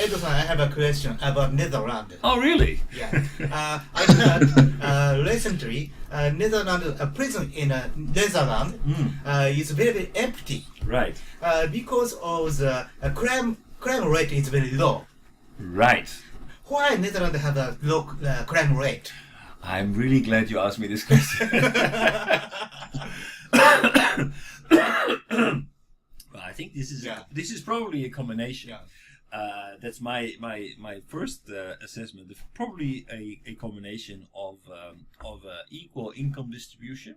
Edo-san, I have a question about Netherlands. Oh, really? Yeah. I heard recently Netherlands, a prison in Netherlands is very, very empty Right. because of the crime rate is very low. Right. Why Netherlands have a low crime rate? I'm really glad you asked me this question. Well, I think this is probably a combination. Yeah. That's my first assessment. Probably a combination of equal income distribution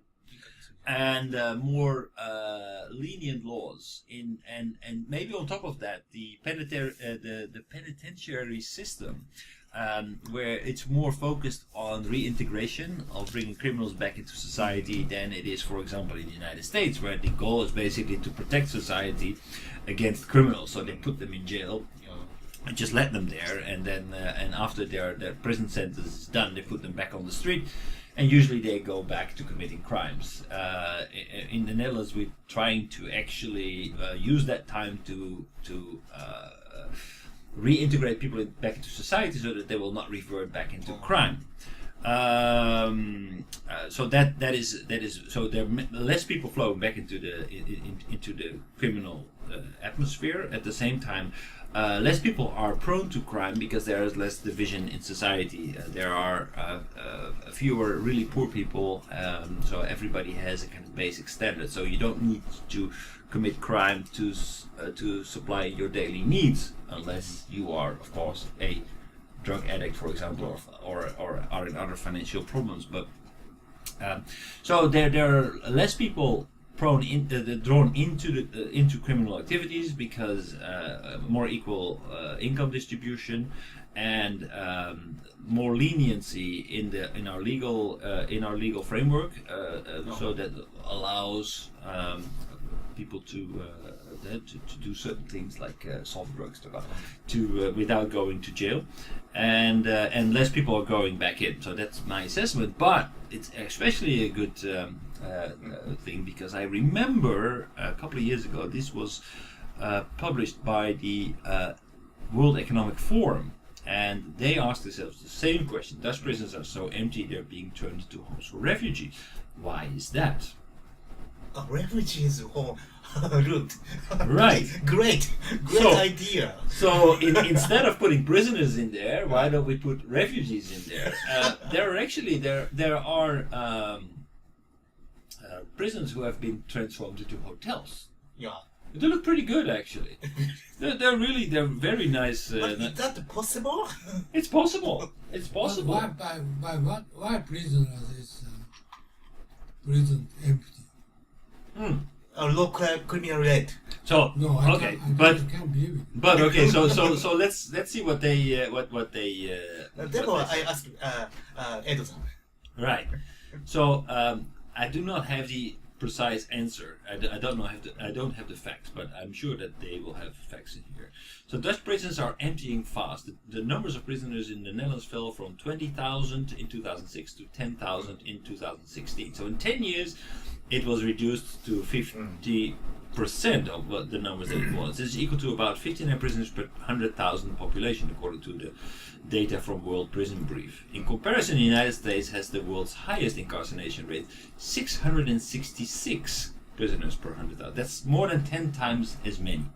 and more lenient laws and maybe on top of that the penitentiary system. Where it's more focused on reintegration of bringing criminals back into society than it is, for example, in the United States, where the goal is basically to protect society against criminals. So they put them in jail and just let them there, and then and after their prison sentence is done, they put them back on the street, and usually they go back to committing crimes. In the Netherlands, we're trying to actually use that time to reintegrate people back into society so that they will not revert back into crime. So that is so there are less people flowing back into the criminal atmosphere. At the same time, less people are prone to crime because there is less division in society. There are fewer really poor people, so everybody has a kind of basic standard. So you don't need to commit crime to supply your daily needs, unless you are, of course, a drug addict, for example, or are in other financial problems. But so there are less people drawn into criminal activities because more equal income distribution and more leniency in our legal framework, so that allows people to do certain things like soft drugs without going to jail, and less people are going back in. So that's my assessment. But it's especially a good thing because I remember a couple of years ago this was published by the World Economic Forum, and they asked themselves the same question: Dutch prisons are so empty; they're being turned into homes for refugees. Why is that? Refugees home route. Right. Great idea. So instead of putting prisoners in there, why don't we put refugees in there? There are prisons who have been transformed into hotels. Yeah. They look pretty good, actually. They're very nice. But is that possible? It's possible. It's possible. Why prison is prison empty? A low criminal rate. So No, I can't believe it. But okay, so let's see what they Therefore, I asked Edo-san. Right. So I do not have the precise answer. I don't have the facts, but I'm sure that they will have facts in here. So Dutch prisons are emptying fast. The numbers of prisoners in the Netherlands fell from 20,000 in 2006 to 10,000 in 2016. So in 10 years, it was reduced to 50% of what the numbers that it was. This is equal to about 59 prisoners per 100,000 population, according to the data from World Prison Brief. In comparison, the United States has the world's highest incarceration rate, 666 prisoners per 100,000. That's more than 10 times as many.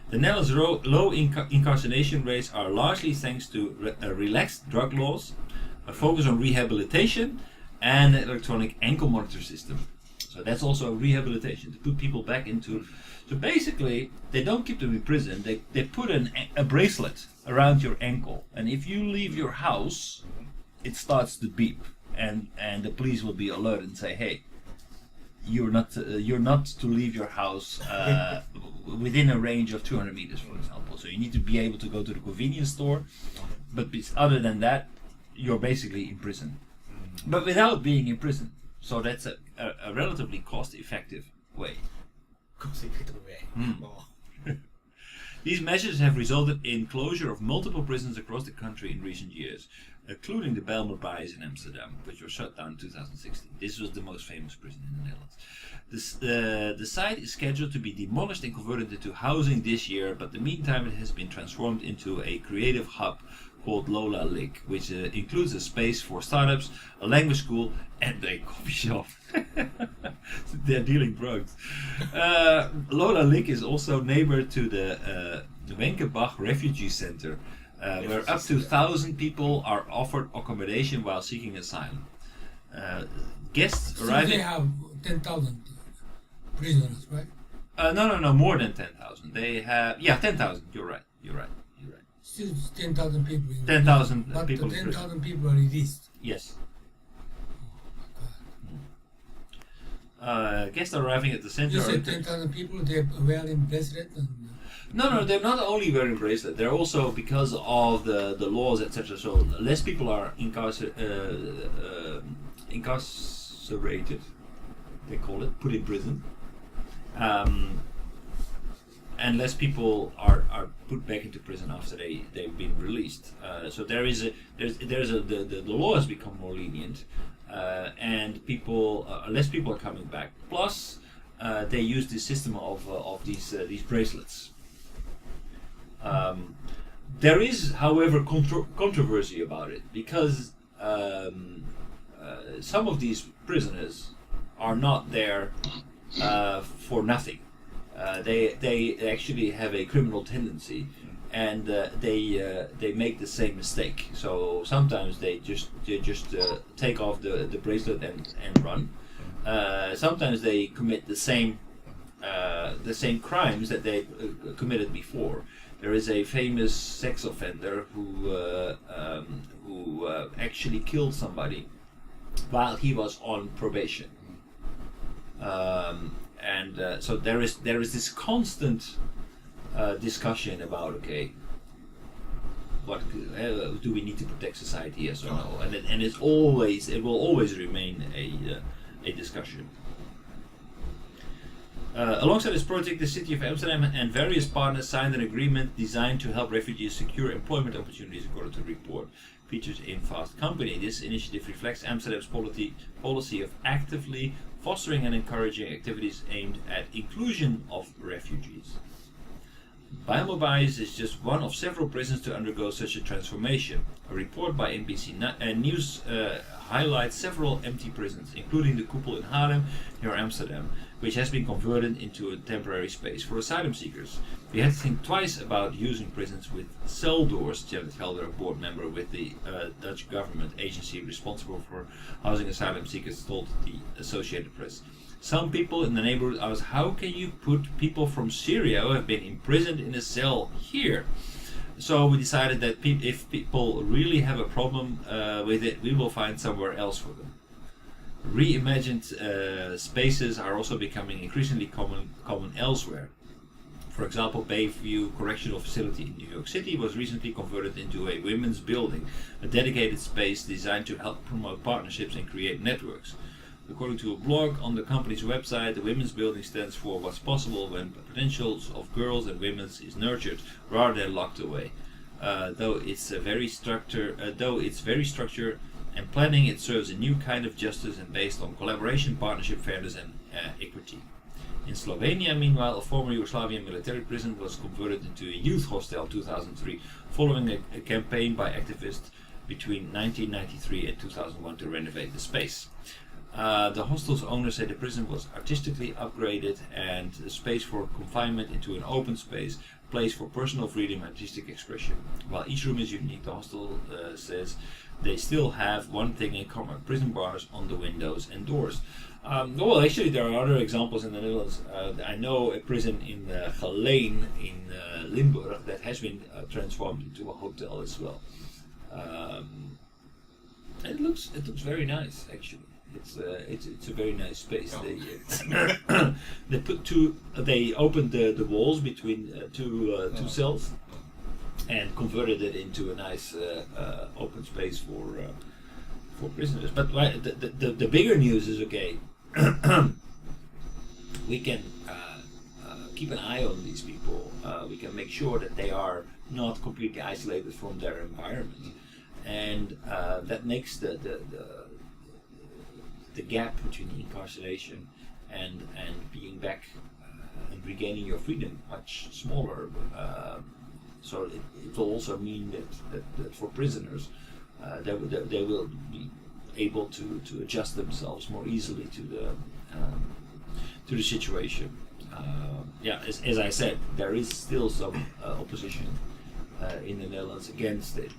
The Netherlands' low incarceration rates are largely thanks to relaxed drug laws, a focus on rehabilitation, and an electronic ankle monitor system. So that's also rehabilitation, to put people back into... So basically, they don't keep them in prison, they put a bracelet around your ankle, and if you leave your house, it starts to beep, and the police will be alert and say, hey, you're not to leave your house within a range of 200 meters, for example. So you need to be able to go to the convenience store, but other than that, you're basically in prison. But without being in prison. So that's a relatively cost-effective way. Cost-effective way. Oh. These measures have resulted in closure of multiple prisons across the country in recent years. including the Bijlmerbuis in Amsterdam, which were shut down in 2016. This was the most famous prison in the Netherlands. The site is scheduled to be demolished and converted into housing this year, but in the meantime it has been transformed into a creative hub called Lola Lick, which includes a space for startups, a language school, and a coffee shop. They're dealing drugs. Lola Lick is also neighbor to the Wenkebach Refugee Center, where up to 1,000 people are offered accommodation while seeking asylum. Guests So arriving... they have 10,000 prisoners, right? No, more than 10,000. They have... Yeah, 10,000. You're right. Still 10,000 people. 10,000 but people the in prison. 10,000 people are released. Yes. God. Guests arriving at the center... You are said 10,000 people, they're wearing bracelet and... No, they're not only wearing bracelet. They're also, because of the laws, etc. So less people are incarcerated. They call it, put in prison, and less people are put back into prison after they've been released. So the law has become more lenient, and less people are coming back. Plus, they use this system of these bracelets. There is, however, controversy about it, because some of these prisoners are not there for nothing. They actually have a criminal tendency, and they make the same mistake. So sometimes they just take off the bracelet and run. Sometimes they commit the same crimes that they committed before. There is a famous sex offender who actually killed somebody while he was on probation, so there is this constant discussion about, okay, what do we need to protect society, yes or no, and it will always remain a discussion. Alongside this project, the City of Amsterdam and various partners signed an agreement designed to help refugees secure employment opportunities, according to the report featured in Fast Company. This initiative reflects Amsterdam's policy of actively fostering and encouraging activities aimed at inclusion of refugees. Bijlmerbuis is just one of several prisons to undergo such a transformation. A report by NBC News highlights several empty prisons, including the Koepel in Haarlem near Amsterdam, which has been converted into a temporary space for asylum seekers. We had to think twice about using prisons with cell doors, Janet Helder, a board member with the Dutch government agency responsible for housing asylum seekers, told the Associated Press. Some people in the neighborhood asked, how can you put people from Syria who have been imprisoned in a cell here? So we decided that if people really have a problem with it, we will find somewhere else for them. Reimagined spaces are also becoming increasingly common elsewhere. For example, Bayview Correctional Facility in New York City was recently converted into a women's building, a dedicated space designed to help promote partnerships and create networks. According to a blog on the company's website, the women's building stands for what's possible when potentials of girls and women is nurtured rather than locked away. Though it's very structured and planning, it serves a new kind of justice and based on collaboration, partnership, fairness and equity. In Slovenia, meanwhile, a former Yugoslavian military prison was converted into a youth hostel in 2003, following a campaign by activists between 1993 and 2001 to renovate the space. The hostel's owner said the prison was artistically upgraded and the space for confinement into an open space, place for personal freedom and artistic expression. While each room is unique, the hostel says they still have one thing in common: prison bars on the windows and doors. Well, actually, there are other examples in the Netherlands. I know a prison in Geleen in Limburg that has been transformed into a hotel as well. It looks very nice, actually. It's a very nice space. They opened the walls between two cells and converted it into a nice open space for prisoners. But the bigger news is, okay, we can keep an eye on these people. We can make sure that they are not completely isolated from their environment. and that makes the gap between incarceration and being back and regaining your freedom much smaller. So it will also mean that for prisoners, they will be able to adjust themselves more easily to the situation. As I said, there is still some opposition in the Netherlands against it,